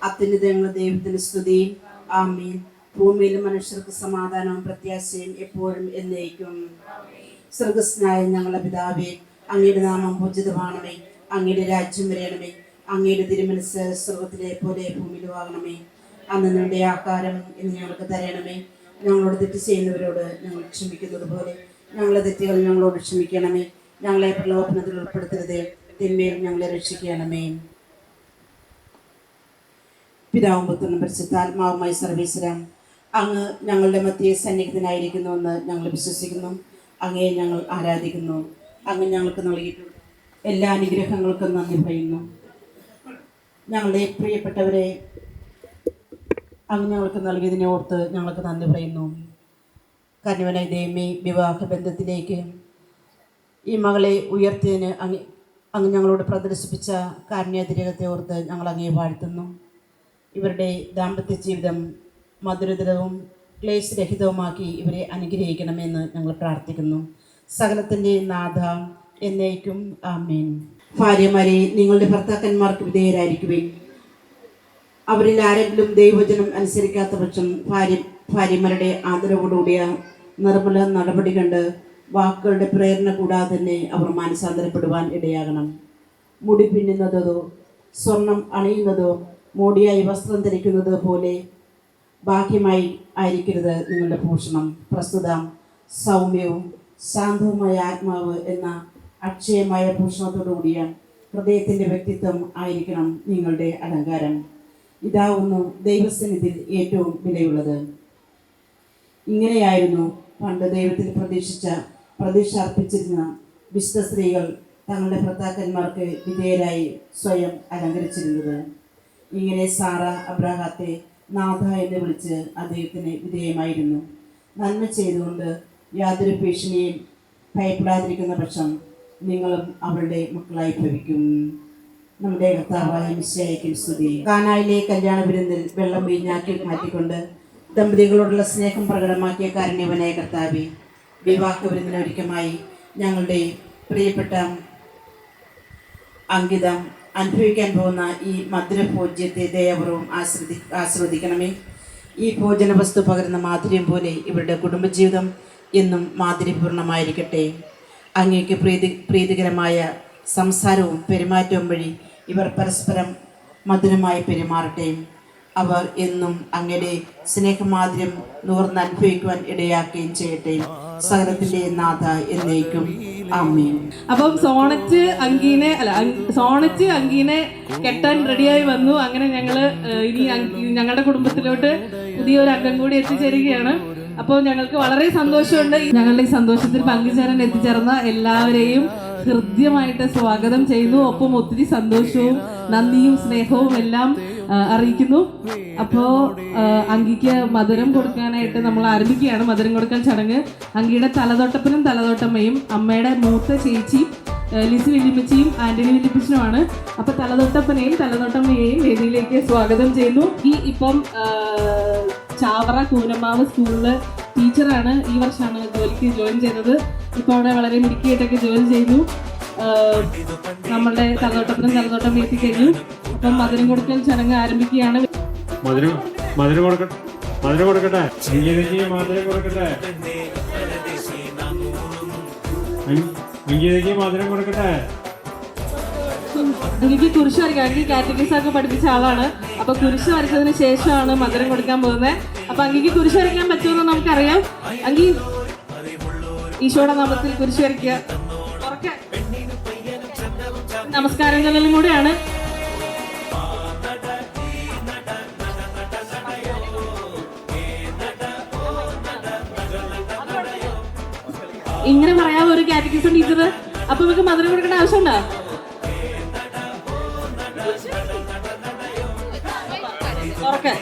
അത്യുന്നതങ്ങളുടെ ദൈവത്തിന് സ്തുതി. ആമീൻ. ഭൂമിയിലെ മനുഷ്യർക്ക് സമാധാനവും പ്രത്യാശയും എപ്പോഴും എന്നേക്കും. സ്വർഗ്ഗസ്ഥനായ ഞങ്ങളുടെ പിതാവേ, അങ്ങയുടെ നാമം പൂജിതമാണമേ, അങ്ങയുടെ രാജ്യം വരണമേ, അങ്ങയുടെ തിരുമനസ്സ് സ്വർഗ്ഗത്തിലെ പോലെ ഭൂമിയിലുമാകണമേ. അന്ന് നിങ്ങളുടെ ആഹാരം ഇന്ന് ഞങ്ങൾക്ക് തരണമേ. ഞങ്ങളോട് തെറ്റ് ചെയ്യുന്നവരോട് ഞങ്ങൾ ക്ഷമിക്കുന്നത് പോലെ ഞങ്ങളുടെ തെറ്റുകൾ ഞങ്ങളോട് ക്ഷമിക്കണമേ. ഞങ്ങളെ പ്രലോഭനത്തിൽ ഉൾപ്പെടുത്തരുത്, തിന്മയിൽ ഞങ്ങളെ രക്ഷിക്കണമേ. പിതാവും പുത്രനും പരിശുദ്ധാത്മാവുമായി സർവീശ്വര, അങ്ങ് ഞങ്ങളുടെ മധ്യേ സന്നിഹിതനായിരിക്കുന്നുവെന്ന് ഞങ്ങൾ വിശ്വസിക്കുന്നു. അങ്ങയെ ഞങ്ങൾ ആരാധിക്കുന്നു. അങ്ങ് ഞങ്ങൾക്ക് നൽകിയിട്ടുള്ള എല്ലാ അനുഗ്രഹങ്ങൾക്കും നന്ദി പറയുന്നു. ഞങ്ങളുടെ പ്രിയപ്പെട്ടവരെ അങ്ങ് ഞങ്ങൾക്ക് നൽകിയതിനെ ഓർത്ത് ഞങ്ങൾക്ക് നന്ദി പറയുന്നു. കന്യവനായ ദൈവമേ, വിവാഹ ബന്ധത്തിലേക്ക് ഈ മകളെ ഉയർത്തിയതിന് അങ്ങ് ഞങ്ങളോട് പ്രദർശിപ്പിച്ച കാരുണ്യാതിരകത്തെ ഓർത്ത് ഞങ്ങൾ അങ്ങയെ വാഴ്ത്തുന്നു. ഇവരുടെ ദാമ്പത്യ ജീവിതം മധുരതരവും ക്ലേശരഹിതവുമാക്കി ഇവരെ അനുഗ്രഹിക്കണമെന്ന് ഞങ്ങൾ പ്രാർത്ഥിക്കുന്നു. സകലത്തിൻ്റെ നാഥ എന്നേക്കും ആമേൻ. ഭാര്യമാരെ, നിങ്ങളുടെ ഭർത്താക്കന്മാർക്ക് വിധേയരായിരിക്കുവിൻ. അവരിൽ ആരെങ്കിലും ദൈവവചനം അനുസരിക്കാത്ത പക്ഷം ഭാര്യമാരുടെ ആദരവോടുകൂടിയ നിർമ്മല നടപടി കണ്ട് വാക്കുകളുടെ പ്രേരണ കൂടാതെ തന്നെ അവർ മാനസാന്തരപ്പെടുവാൻ ഇടയാകണം. മുടി പിന്നുന്നതോ സ്വർണം അണിയുന്നതോ മോടിയായി വസ്ത്രം ധരിക്കുന്നത് പോലെ ബാഹ്യമായി ആയിരിക്കരുത് നിങ്ങളുടെ ഭൂഷണം. പ്രസ്തുത സൗമ്യവും ശാന്തവുമായ ആത്മാവ് എന്ന അക്ഷയമായ ഭൂഷണത്തോടുകൂടിയ ഹൃദയത്തിൻ്റെ വ്യക്തിത്വം ആയിരിക്കണം നിങ്ങളുടെ അലങ്കാരം. ഇതാവുന്നു ദൈവസന്നിധിയിൽ ഏറ്റവും വിലയുള്ളത്. ഇങ്ങനെയായിരുന്നു പണ്ട് ദൈവത്തിൽ പ്രതീക്ഷ അർപ്പിച്ചിരുന്ന വിശുദ്ധ സ്ത്രീകൾ തങ്ങളുടെ ഭർത്താക്കന്മാർക്ക് വിധേയരായി സ്വയം അലങ്കരിച്ചിരുന്നത്. ഇങ്ങനെ സാറ അബ്രാഹത്തെ നാഥ എന്ന് വിളിച്ച് അദ്ദേഹത്തിന് വിധേയമായിരുന്നു. നന്മ ചെയ്തുകൊണ്ട് യാതൊരു ഭീഷണിയും ഭയപ്പെടാതിരിക്കുന്ന പക്ഷം നിങ്ങളും അവളുടെ മക്കളായി ഭവിക്കും. നമ്മുടെ കർത്താവായ മിശിഹായ്ക്ക് സ്തുതി. കാനായിലെ കല്യാണ വിരുന്നിൽ വെള്ളം വീഞ്ഞാക്കി മാറ്റിക്കൊണ്ട് ദമ്പതികളോടുള്ള സ്നേഹം പ്രകടമാക്കിയ കാരുണ്യവനായ കർത്താവേ, വിവാഹ വിരുന്നിനൊരുക്കമായി ഞങ്ങളുടെ പ്രിയപ്പെട്ട അങ്കിത അനുഭവിക്കാൻ പോകുന്ന ഈ മധുരഭോജ്യത്തെ ദയപൂർവ്വം ആസ്വദിക്കണമേ. ഈ ഭോജന വസ്തു പകരുന്ന മാധുര്യം പോലെ ഇവരുടെ കുടുംബജീവിതം എന്നും മാധുര്യപൂർണമായിരിക്കട്ടെ. അങ്ങേക്ക് പ്രീതികരമായ സംസാരവും പെരുമാറ്റവും വഴി ഇവർ പരസ്പരം മധുരമായി പെരുമാറട്ടെ. അവർ എന്നും അങ്ങയുടെ സ്നേഹമാധുര്യം നുകർന്ന് അനുഭവിക്കുവാൻ ഇടയാക്കുകയും ചെയ്യട്ടെ. സകലത്തിന്റെ നാഥ എന്നേക്കും ആമേൻ. അപ്പം സോണറ്റ് അങ്കീനെ കെട്ടാൻ റെഡിയായി വന്നു. അങ്ങനെ ഞങ്ങള് ഇനി ഞങ്ങളുടെ കുടുംബത്തിലോട്ട് പുതിയൊരു അംഗം കൂടി എത്തിച്ചേരുകയാണ്. അപ്പോൾ ഞങ്ങൾക്ക് വളരെ സന്തോഷമുണ്ട്. ഞങ്ങളുടെ ഈ സന്തോഷത്തിൽ പങ്കുചേരാൻ എത്തിച്ചേർന്ന എല്ലാവരെയും ഹൃദ്യമായിട്ട് സ്വാഗതം ചെയ്യുന്നു. ഒപ്പം ഒത്തിരി സന്തോഷവും നന്ദിയും സ്നേഹവും എല്ലാം അറിയിക്കുന്നു. അപ്പോൾ അങ്കിക്ക് മധുരം കൊടുക്കാനായിട്ട് നമ്മൾ ആരംഭിക്കുകയാണ്. മധുരം കൊടുക്കൽ ചടങ്ങ് അങ്കിയുടെ തലതൊട്ടപ്പനും തലതൊട്ടമ്മയും അമ്മയുടെ മൂത്ത ചേച്ചിയും ലിസി വല്യമ്മച്ചിയും ആന്റണി വല്യപ്പച്ചനുമാണ്. അപ്പൊ തലതൊട്ടപ്പനെയും തലതൊട്ടമ്മയെയും വേദിയിലേക്ക് സ്വാഗതം ചെയ്യുന്നു. ഇപ്പം ചാവറ കൂനമാവ് സ്കൂളില് ടീച്ചറാണ്. ഈ വർഷമാണ് ജോലിക്ക് ജോയിൻ ചെയ്തത്. ഇപ്പൊ അവിടെ വളരെ മിടുക്കിയായിട്ടൊക്കെ ജോലി ചെയ്യുന്നു. നമ്മളുടെ തലതൊട്ടപ്പനും തലതൊട്ടമ്മ എത്തിക്കഴിഞ്ഞു. അപ്പം മധുരം കൊടുക്കൽ ചടങ്ങ് ആരംഭിക്കുകയാണ്. മധുരം കൊടുക്കട്ടെ. മധുരം കൊടുക്കട്ടെ. അംഗീകരിക്ക് മധുരം കൊടുക്കട്ടെ. അംഗീകരിക്ക് മധുരം കൊടുക്കട്ടെ. എനിക്ക് കുരിശ് വരയ്ക്കാം. എനിക്ക് കാറ്റഗറീസ് ഒക്കെ പഠിപ്പിച്ച ആളാണ്. അപ്പൊ കുരിശ് വരച്ചതിന് ശേഷമാണ് മധുരം കൊടുക്കാൻ പോകുന്നത്. അപ്പൊ അങ്ങേക്ക് കുരിശ് വരയ്ക്കാൻ പറ്റുമെന്ന് നമുക്കറിയാം. അങ്ങി ഈശോയുടെ നാമത്തിൽ കുരിശ് വരയ്ക്കുക. നമസ്കാരങ്ങളിലും കൂടെയാണ്. ഇങ്ങനെ പറയാമോ ഒരു കാറ്റഗറിസം ടീച്ചർ? അപ്പൊ നമുക്ക് മധുരം കൊടുക്കേണ്ട ആവശ്യമുണ്ടോ? ഉറക്കെ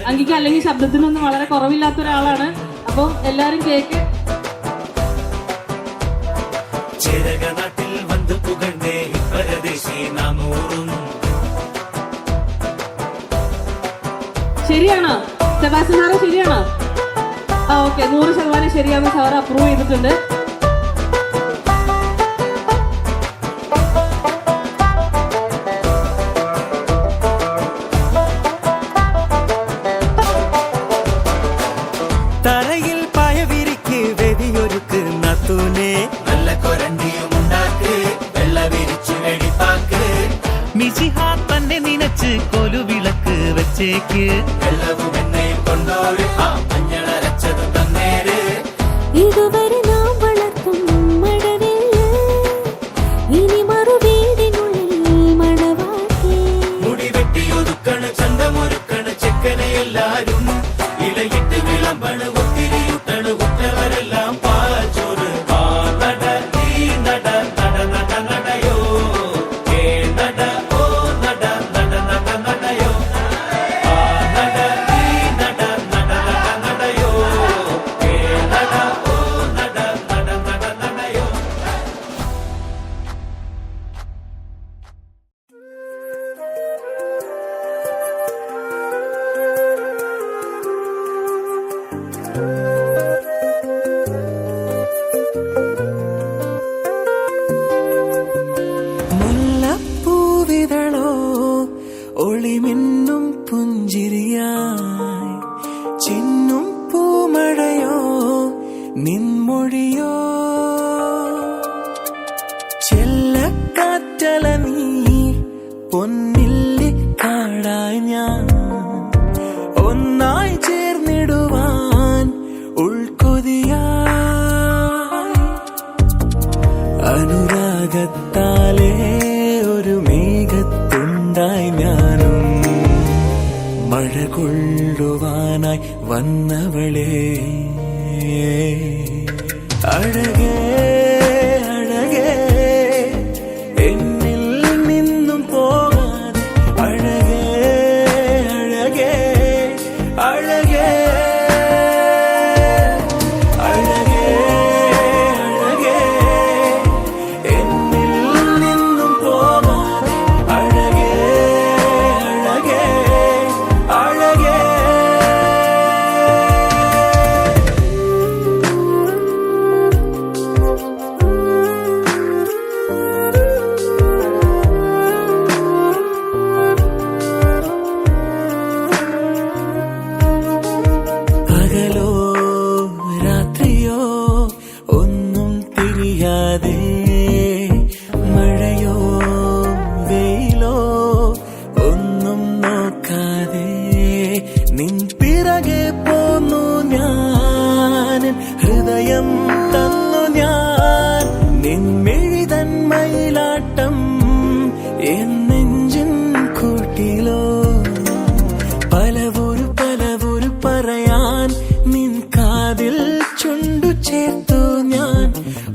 അങ്കിക്ക് അല്ലെങ്കിൽ ശബ്ദത്തിനൊന്നും വളരെ കുറവില്ലാത്ത ഒരാളാണ്. അപ്പൊ എല്ലാരും കേക്ക്. ശരിയാണോ സെബാസ്റ്റ്യൻ സാറ്? ശരിയാണോ? ആ ഓക്കെ, 100% ശരിയാണെന്ന് സാർ അപ്രൂവ് ചെയ്തിട്ടുണ്ട്. തറയിൽ പായവിരിക്ക് വെതിയൊരുക്ക് നത്തൂനെ നല്ല കൊരണ്ടിയുമുണ്ടാക്ക് വെള്ള വിരിച്ചു വെടിപ്പാക്ക് മിശിഹാ തന്നെ നിനച്ച് കൊലുവിളക്ക് വെച്ചേക്ക് വെള്ളവും എണ്ണയും കൊണ്ടോര് മഞ്ഞളരച്ചത് തന്നേര് ഇതുവരെ നാം വളർത്തും മഴവില്ല് ഇനി മറുവീടിനുള്ളിൽ മണവാട്ടി മുടി വെട്ടിയൊതുക്കണ് ചന്തമൊരുക്കണ് ചെക്കനെ എല്ലാരും ഇലയിട്ട് വിളമ്പണ് ഒത്തിരിയുട്ടണ് ഉറ്റവരെല്ലാം പാച്ചോറ് നട ഈ നട നട നട നടയോ ഏ നട ഓ നട നട നട നടയോ നട ഈ നട നട നട നടയോ ഏ നട ഓ നട നട നട നടയോ. മുല്ലപ്പൂവിതളോ ഒളിമിന്നും പുഞ്ചിരിയായി ചിന്നും പൂമഴയോ നിൻമൊഴിയോ ചെല്ലക്കാറ്റല നീ പൊന്നില്ലി കാടായി ഞാൻ ഒന്നായി ചേർന്നിടുവാൻ ഉൾക്കൊതിയായി അനുരാഗത്താലേ ഒരു മേഘത്തുണ്ടായി ഞാനും മഴ കൊള്ളുവാനായി വന്നവളെ അഴകേ അഴകേ എന്നിൽ നിന്നും പോകാതെ അഴകേ അഴകേ അഴകേ അഴകേ അഴകേ എന്നിൽ നിന്നും പോകാതെ അഴകേ അഴകേ അഴകേ. പകലോ രാത്രിയോ ഒന്നും തിരിയാതെ മഴയോ വെയിലോ ഒന്നും നോക്കാതെ നിൻ പിറകെ പോന്നു ഞാൻ ഹൃദയം തന്നു ഞാൻ നിൻമെഴുതൻ മയിലാട്ടം എന്നെഞ്ചിൻ കൂട്ടിലോ പലവൊരു പറയാൻ നിൻ കാതിൽ ചുണ്ടു ചേർത്തു ഞാൻ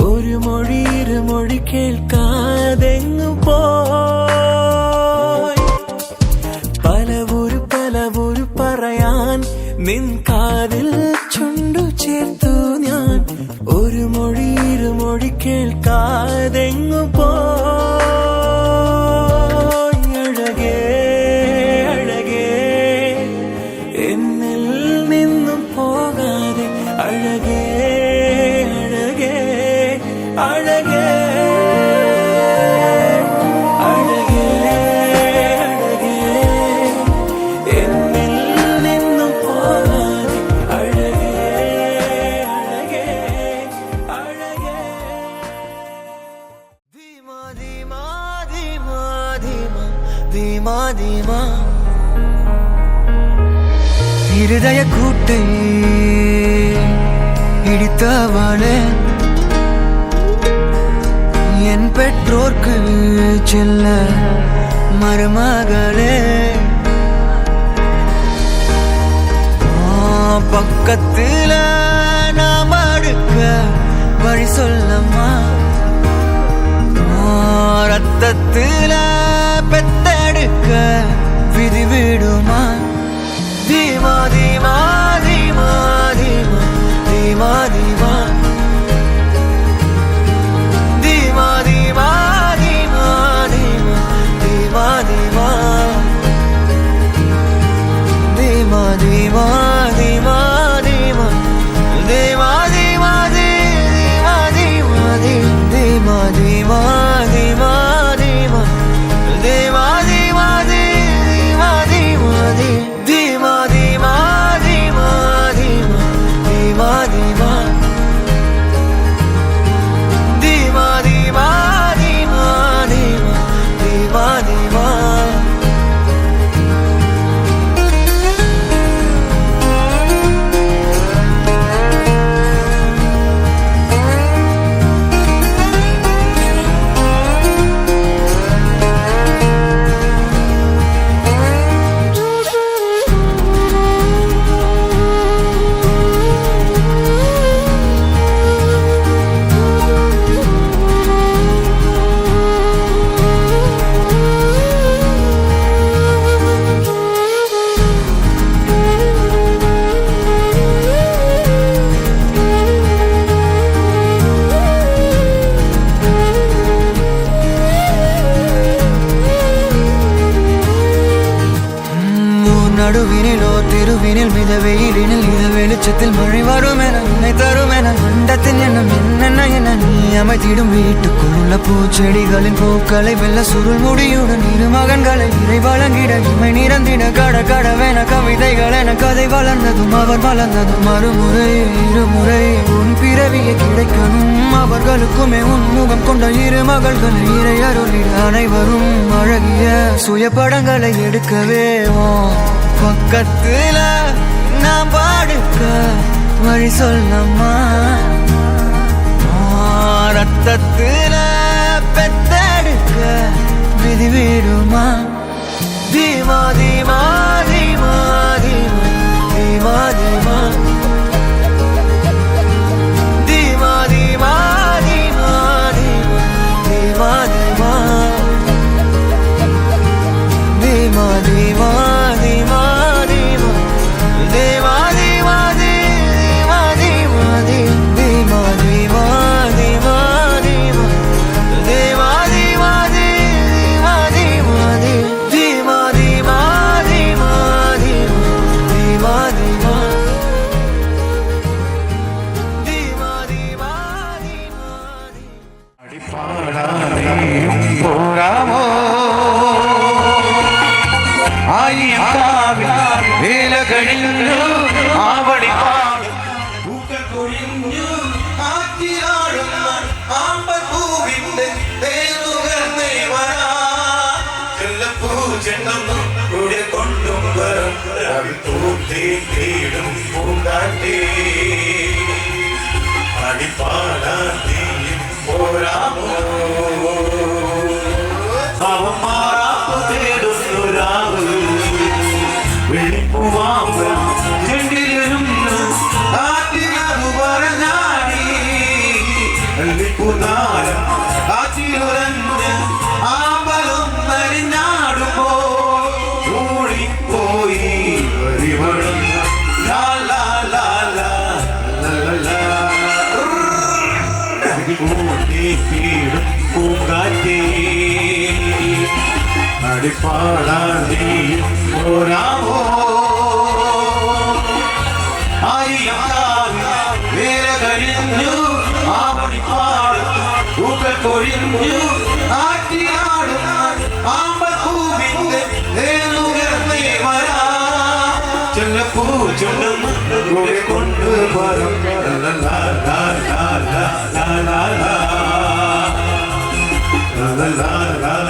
ഒരു മൊഴി ഇരുമൊഴി കേൾക്കാതെങ്ങു പോയി പലവൊരു പറയാൻ നിൻ കാതിൽ ചുണ്ടു ചേർത്തു ഞാൻ ഒരു മൊഴി ഇരുമൊഴി കേൾക്കാതെങ്ങു പോയി അഴകേ അഴകേ എന്നിൽ നിന്നും പോകാതെ അഴകേ അഴകേ അഴകേ അഴകേ അഴകേ എന്നിൽ നിന്നും പോകാതെ ധീമാ ധീമാ ഹൃദയ കൂട്ടை ഇടിത്തവളെ என் பெற்றோர்க்கு செல்ல மருமகளே பக்கத்துல நாம் அடுக்க வழி சொல்லம்மா ரத்தத்துல பெத்தெடுக்க விதி விடுமா தீமா தீமா தீமா தீமா தீமா தீமா Dima, dima, dima, dima, dima, dima. Dima, dima, dima, dima. Dima, dima, dima, dima, dima, dima, dima, dima. Dima, dima, dima, dima, dima, dima, dima, dima, dima, dima. Dima, dima, dima, dima, dima, dima. நடுவினிலோ திருவினில் மித வெயிலினில் இத வெளிச்சத்தில் மழை வரும் என உன்னை தரும் என மண்டத்தில் எண்ணம் என்னென்ன என நீ அமைத்திடும் வீட்டுக்குள்ள பூச்செடிகளின் பூக்களை வெல்ல சுருள் முடியுடன் இரு மகன்களை இறை வழங்கிட இமை நிறந்திட கட கடவென கவிதைகள் என கதை வளர்ந்ததும் அவர் வளர்ந்ததும் மறுமுறை இருமுறை உன் பிறவியை கிடைக்கணும் அவர்களுக்குமே உன் முகம் கொண்ட இரு மகள்களை இறை அருளிட அனைவரும் அழகிய சுய படங்களை எடுக்கவே பக்கத்துல நாம் பாடுக்க வழி சொல்லம்மா ரத்தத்துல பெத்தெடுக்க விதி விடுமா தீமா தீமா தீமா தீமா தீமா தீமா தீமா தீமா தீமா தீமா தீமா தீமா தீமா தீமா la la la